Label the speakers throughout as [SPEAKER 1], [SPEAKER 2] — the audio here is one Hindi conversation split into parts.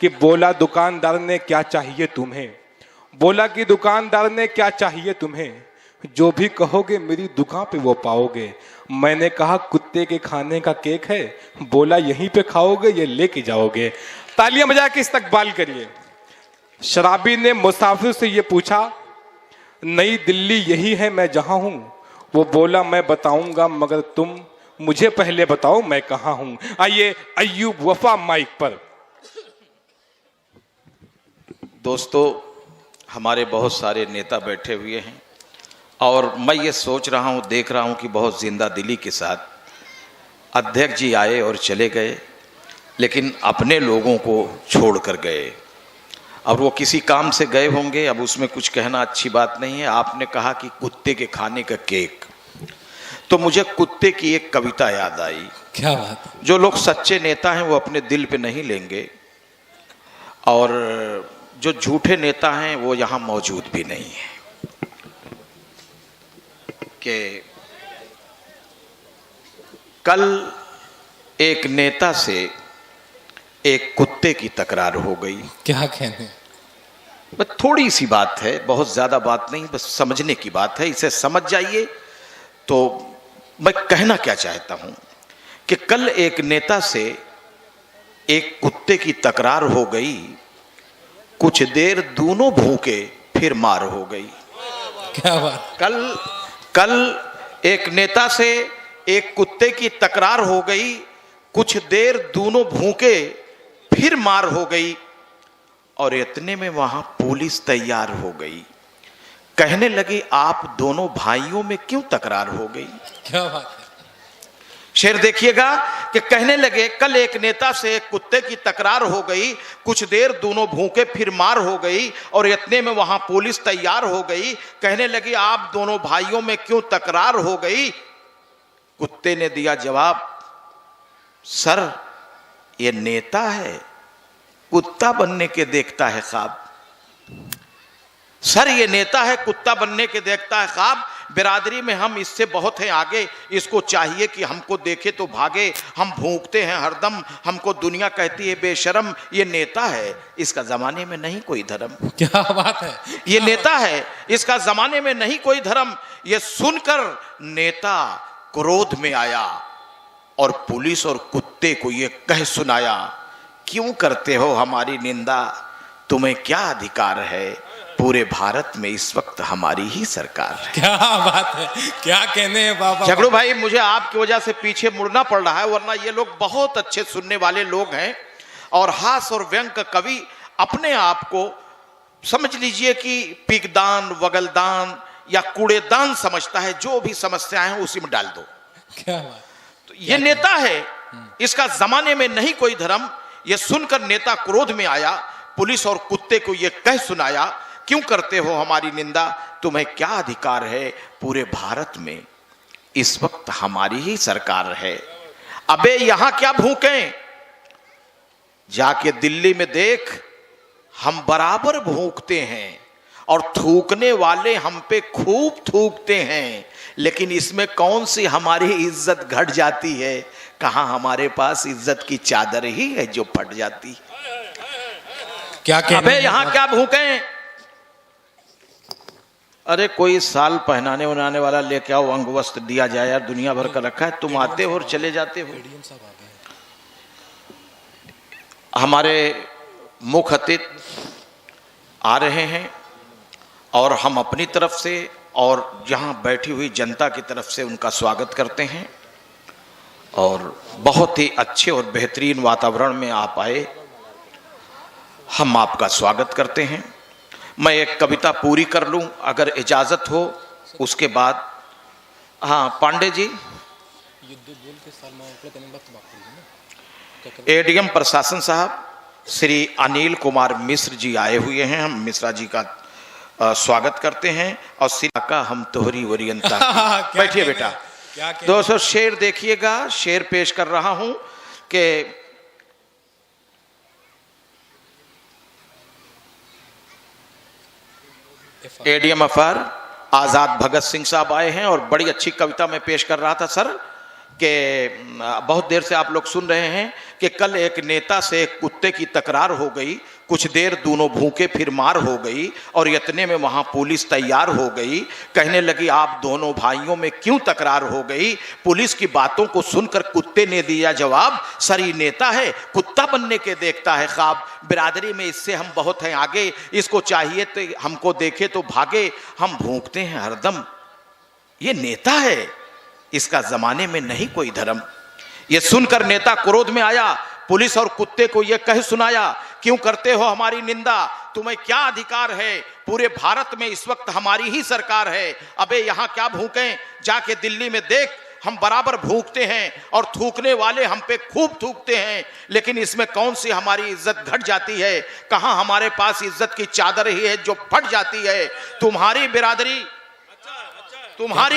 [SPEAKER 1] कि बोला दुकानदार ने क्या चाहिए तुम्हें, बोला कि दुकानदार ने क्या चाहिए तुम्हें, जो भी कहोगे मेरी दुकान पे वो पाओगे। मैंने कहा कुत्ते के खाने का केक है, बोला यहीं पे खाओगे ये लेके जाओगे। तालियां बजा के इस्तकबाल करिए। शराबी ने मुसाफिर से ये पूछा, नई दिल्ली यही है मैं जहां हूं, वो बोला मैं बताऊंगा मगर तुम मुझे पहले बताओ मैं कहां हूं। आइए अय्यूब वफा माइक पर।
[SPEAKER 2] दोस्तों, हमारे बहुत सारे नेता बैठे हुए हैं और मैं ये सोच रहा हूँ, देख रहा हूँ कि बहुत जिंदा दिली के साथ अध्यक्ष जी आए और चले गए, लेकिन अपने लोगों को छोड़ कर गए। अब वो किसी काम से गए होंगे, अब उसमें कुछ कहना अच्छी बात नहीं है। आपने कहा कि कुत्ते के खाने का केक, तो मुझे कुत्ते की एक कविता याद आई।
[SPEAKER 3] क्या बात।
[SPEAKER 2] जो लोग सच्चे नेता हैं वो अपने दिल पे नहीं लेंगे, और जो झूठे नेता हैं वो यहाँ मौजूद भी नहीं है। कि कल एक नेता से एक कुत्ते की तकरार हो गई।
[SPEAKER 3] क्या कहने।
[SPEAKER 2] बस थोड़ी सी बात है, बहुत ज्यादा बात नहीं, बस समझने की बात है, इसे समझ जाइए। तो मैं कहना क्या चाहता हूं कि कल एक नेता से एक कुत्ते की तकरार हो गई, कुछ देर दोनों भूखे फिर मार हो गई।
[SPEAKER 3] क्या बात।
[SPEAKER 2] कल एक नेता से एक कुत्ते की तकरार हो गई, कुछ देर दोनों भूखे फिर मार हो गई, और इतने में वहां पुलिस तैयार हो गई। कहने लगी आप दोनों भाइयों में क्यों तकरार हो गई।
[SPEAKER 3] क्या बात है।
[SPEAKER 2] शेर देखिएगा कि कहने लगे कल एक नेता से एक कुत्ते की तकरार हो गई, कुछ देर दोनों भूखे फिर मार हो गई, और इतने में वहां पुलिस तैयार हो गई। कहने लगी आप दोनों भाइयों में क्यों तकरार हो गई। कुत्ते ने दिया जवाब, सर ये नेता है, कुत्ता बनने के देखता है ख्वाब। सर ये नेता है, कुत्ता बनने के देखता है ख्वाब। बिरादरी में हम इससे बहुत हैं आगे, इसको चाहिए कि हमको देखे तो भागे। हम भूखते हैं हरदम, हमको दुनिया कहती है बेशरम। ये नेता है, इसका जमाने में नहीं कोई धर्म।
[SPEAKER 3] क्या बात है।
[SPEAKER 2] ये नेता है, इसका जमाने में नहीं कोई धर्म। ये सुनकर नेता क्रोध में आया और पुलिस और कुत्ते को ये कह सुनाया, क्यों करते हो हमारी निंदा, तुम्हें क्या अधिकार है, पूरे भारत में इस वक्त हमारी ही सरकार है।
[SPEAKER 3] क्या बात है। क्या कहने हैं बाबा।
[SPEAKER 2] झगड़ू भाई, मुझे आपकी वजह से पीछे मुड़ना पड़ रहा है, वरना ये लोग बहुत अच्छे सुनने वाले लोग हैं और हास और व्यंग का कवि अपने आप को समझ लीजिए कि पिगदान, वगलदान या कूड़ेदान समझता है। जो भी समस्याएं हैं उसी में डाल दो।
[SPEAKER 3] क्या बात।
[SPEAKER 2] तो ये नेता है, इसका जमाने में नहीं कोई धर्म। ये सुनकर नेता क्रोध में आया, पुलिस और कुत्ते को ये कह सुनाया, क्यों करते हो हमारी निंदा, तुम्हें क्या अधिकार है, पूरे भारत में इस वक्त हमारी ही सरकार है। अबे यहां क्या भूखें, जाके दिल्ली में देख, हम बराबर भूखते हैं और थूकने वाले हम पे खूब थूकते हैं, लेकिन इसमें कौन सी हमारी इज्जत घट जाती है। कहां हमारे पास इज्जत की चादर ही है जो फट जाती।
[SPEAKER 3] क्या कहने।
[SPEAKER 2] अबे यहां क्या भूखें। अरे कोई साल पहनाने उनाने वाला लेके आओ, अंग वस्त्र दिया जाए यार, दुनिया भर का रखा है। तुम आते हो और चले जाते हो। हमारे मुख्य अतिथि आ रहे हैं और हम अपनी तरफ से और यहाँ बैठी हुई जनता की तरफ से उनका स्वागत करते हैं। और बहुत ही अच्छे और बेहतरीन वातावरण में आप आए, हम आपका स्वागत करते हैं। मैं एक कविता पूरी कर लूं अगर इजाज़त हो, उसके बाद। हाँ पांडे जी, एडीएम प्रशासन साहब श्री अनिल कुमार मिश्र जी आए हुए हैं, हम मिश्रा जी का स्वागत करते हैं। और श्री का हम तोहरी ओरियंता बैठिए बेटा। दोस्तों शेर देखिएगा, शेर पेश कर रहा हूं कि एडीएम अफार आजाद भगत सिंह साहब आए हैं और बड़ी अच्छी कविता में पेश कर रहा था। सर कि बहुत देर से आप लोग सुन रहे हैं कि कल एक नेता से एक कुत्ते की तकरार हो गई, कुछ देर दोनों भूखे फिर मार हो गई और इतने में वहां पुलिस तैयार हो गई। कहने लगी आप दोनों भाइयों में क्यों तकरार हो गई? पुलिस की बातों को सुनकर कुत्ते ने दिया जवाब, सर ये नेता है, कुत्ता बनने के देखता है ख्वाब। बिरादरी में इससे हम बहुत हैं आगे, इसको चाहिए तो हमको देखे तो भागे, हम भूखते हैं हरदम। ये नेता है, इसका जमाने में नहीं कोई धर्म। ये सुनकर नेता क्रोध में आया, पुलिस और कुत्ते को यह कह सुनाया, क्यों करते हो हमारी निंदा? तुम्हें क्या अधिकार है? पूरे भारत में इस वक्त हमारी ही सरकार है। अबे यहाँ क्या भूखें? जाके दिल्ली में देख, हम बराबर भूखते हैं और थूकने वाले हम पे खूब थूकते हैं, लेकिन इसमें कौन सी हमारी इज्जत घट जाती है? कहां हमारे पास इज्जत की चादर ही है जो फट जाती है? तुम्हारी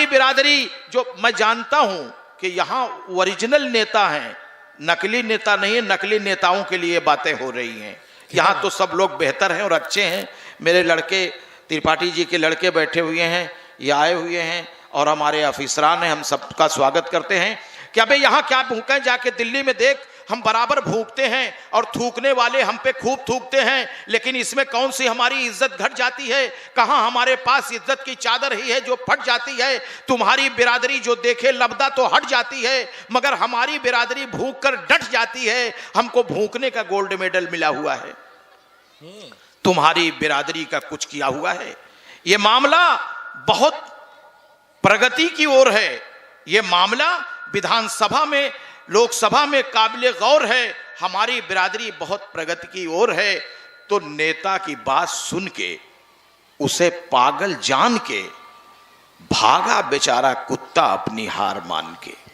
[SPEAKER 2] बिरादरी जो मैं जानता हूं कि यहाँ ओरिजिनल नेता हैं, नकली नेता नहीं है। नकली नेताओं के लिए बातें हो रही हैं। यहाँ तो सब लोग बेहतर हैं और अच्छे हैं। मेरे लड़के त्रिपाठी जी के लड़के बैठे हुए हैं, ये आए हुए हैं और हमारे अफिसरान हैं, हम सबका स्वागत करते हैं कि अबे यहाँ क्या भूखें? जाके दिल्ली में देख, हम बराबर भूखते हैं और थूकने वाले हम पे खूब थूकते हैं, लेकिन इसमें कौन सी हमारी इज्जत घट जाती है? कहां हमारे पास इज्जत की चादर ही है जो फट जाती है? तुम्हारी बिरादरी जो देखे लबदा तो हट जाती है, मगर हमारी बिरादरी भूख कर डट जाती है। हमको भूखने का गोल्ड मेडल मिला हुआ है, तुम्हारी बिरादरी का कुछ किया हुआ है। यह मामला बहुत प्रगति की ओर है। यह मामला विधानसभा में, लोकसभा में काबिले गौर है। हमारी बिरादरी बहुत प्रगति की ओर है। तो नेता की बात सुन के, उसे पागल जान के भागा बेचारा कुत्ता अपनी हार मान के।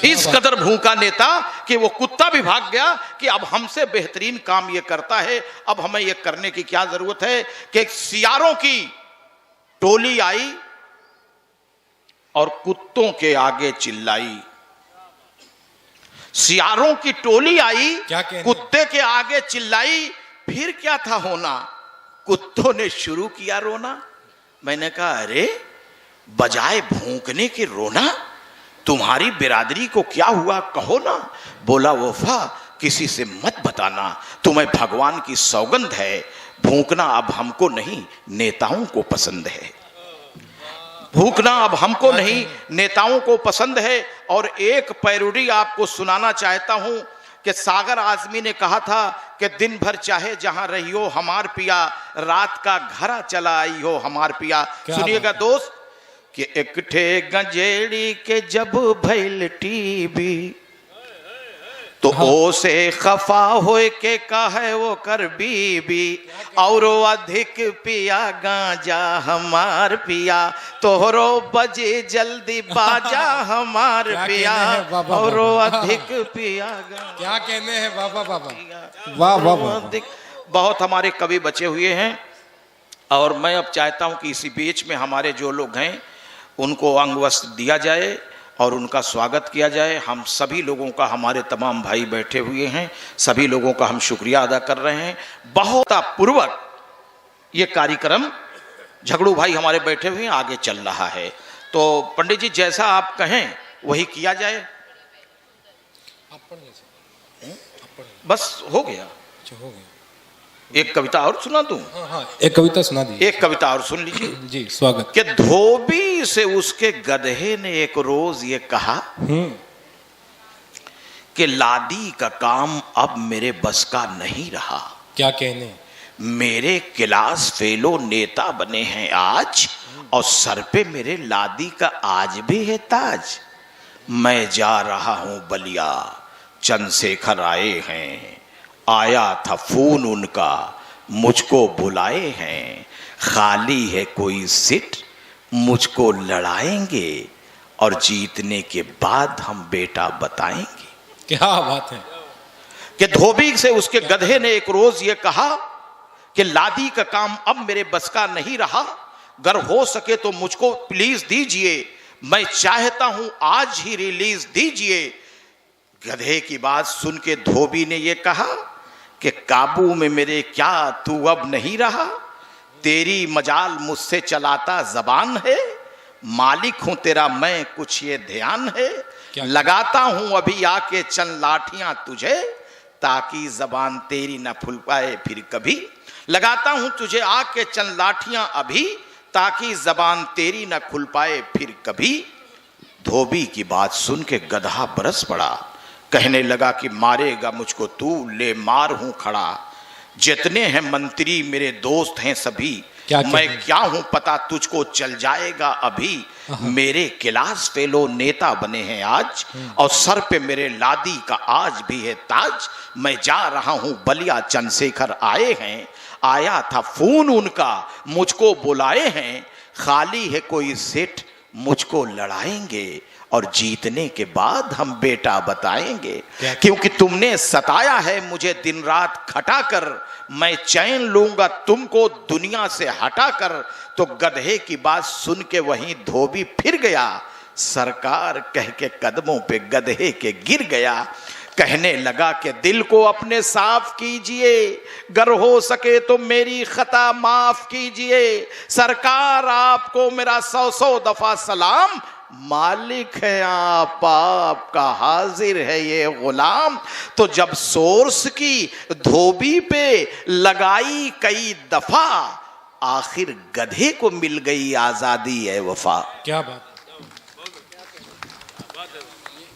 [SPEAKER 2] इस कदर भूखा नेता कि वो कुत्ता भी भाग गया कि अब हमसे बेहतरीन काम ये करता है, अब हमें ये करने की क्या जरूरत है? कि सियारों की टोली आई और कुत्तों के आगे चिल्लाई। सियारों की टोली आई, कुत्ते के आगे चिल्लाई। फिर क्या था होना? कुत्तों ने शुरू किया रोना। मैंने कहा अरे, बजाय भूखने के रोना, तुम्हारी बिरादरी को क्या हुआ कहो ना। बोला वफा किसी से मत बताना, तुम्हें भगवान की सौगंध है, भूखना अब हमको नहीं नेताओं को पसंद है। भूखना अब हमको नहीं नेताओं को पसंद है। और एक पैरोडी आपको सुनाना चाहता हूं कि सागर आजमी ने कहा था कि दिन भर चाहे जहां रही हो हमार पिया, रात का घरा चला आई हो हमार पिया। सुनिएगा दोस्त कि एक ठे गंजेड़ी के जब भैल टीबी, तो ओ से खफा होए के कहे वो कर बीबी, और अधिक पिया गांजा हमार पिया, तोहरो बजे जल्दी बाजा हमार पिया, और अधिक पिया गांजा।
[SPEAKER 3] क्या कहने हैं बाबा बाबा, वाह वाह वाह।
[SPEAKER 2] बहुत हमारे कवि बचे हुए हैं और मैं अब चाहता हूं कि इसी बीच में हमारे जो लोग हैं उनको अंग वस्त्र दिया जाए और उनका स्वागत किया जाए। हम सभी लोगों का, हमारे तमाम भाई बैठे हुए हैं, सभी लोगों का हम शुक्रिया अदा कर रहे हैं। बहुत पूर्वक ये कार्यक्रम, झगड़ू भाई हमारे बैठे हुए हैं, आगे चल रहा है। तो पंडित जी जैसा आप कहें वही किया जाए। बस हो गया,
[SPEAKER 3] हो गया।
[SPEAKER 2] एक कविता और सुना दूं?
[SPEAKER 3] हाँ, एक कविता सुना दीजिए।
[SPEAKER 2] एक कविता और सुन लीजिए
[SPEAKER 3] जी, स्वागत।
[SPEAKER 2] कि धोबी से उसके गधे ने एक रोज ये कहा कि लादी का काम अब मेरे बस का नहीं रहा।
[SPEAKER 3] क्या कहने?
[SPEAKER 2] मेरे क्लास फेलो नेता बने हैं आज, और सर पे मेरे लादी का आज भी है ताज। मैं जा रहा हूं बलिया, चंद्रशेखर आए हैं, आया था फोन उनका, मुझको बुलाए हैं, खाली है कोई सीट, मुझको लड़ाएंगे और जीतने के बाद हम बेटा बताएंगे।
[SPEAKER 3] क्या बात है
[SPEAKER 2] कि धोबी से उसके गधे ने एक रोज ये कहा कि लादी का काम अब मेरे बस का नहीं रहा, अगर हो सके तो मुझको प्लीज दीजिए, मैं चाहता हूं आज ही रिलीज दीजिए। गधे की बात सुन के धोबी ने ये कहा कि काबू में मेरे क्या तू अब नहीं रहा, तेरी मजाल मुझसे चलाता जबान है, मालिक हूं तेरा मैं कुछ ये ध्यान है।
[SPEAKER 3] क्या?
[SPEAKER 2] लगाता हूं अभी आके चंद लाठियां तुझे, ताकि जबान तेरी न फूल पाए फिर कभी। लगाता हूं तुझे आके चंद लाठियां अभी, ताकि जबान तेरी न खुल पाए फिर कभी। धोबी की बात सुन के गधा बरस पड़ा, कहने लगा कि मारेगा मुझको तू, ले मार हूं खड़ा। जितने हैं मंत्री मेरे दोस्त हैं सभी,
[SPEAKER 3] क्या
[SPEAKER 2] मैं क्या हूं पता तुझको चल जाएगा अभी। मेरे क्लास फेलो नेता बने हैं आज, और सर पे मेरे लादी का आज भी है ताज। मैं जा रहा हूं बलिया, चंद्रशेखर आए हैं, आया था फोन उनका, मुझको बुलाए हैं। खाली है कोई सेठ, मुझको लड़ाएंगे, और जीतने के बाद हम बेटा बताएंगे। क्योंकि तुमने सताया है मुझे दिन रात खटा कर, मैं चैन लूंगा तुमको दुनिया से हटा कर। तो गधे की बात सुन के वहीं धोबी फिर गया, सरकार कह के कदमों पे गधे के गिर गया। कहने लगा कि दिल को अपने साफ कीजिए, गर हो सके तो मेरी खता माफ कीजिए। सरकार आपको मेरा 100 दफा सलाम, मालिक है आप, आपका हाजिर है ये गुलाम। तो जब सोर्स की धोबी पे लगाई कई दफा, आखिर गधे को मिल गई आजादी है वफा।
[SPEAKER 3] क्या बात।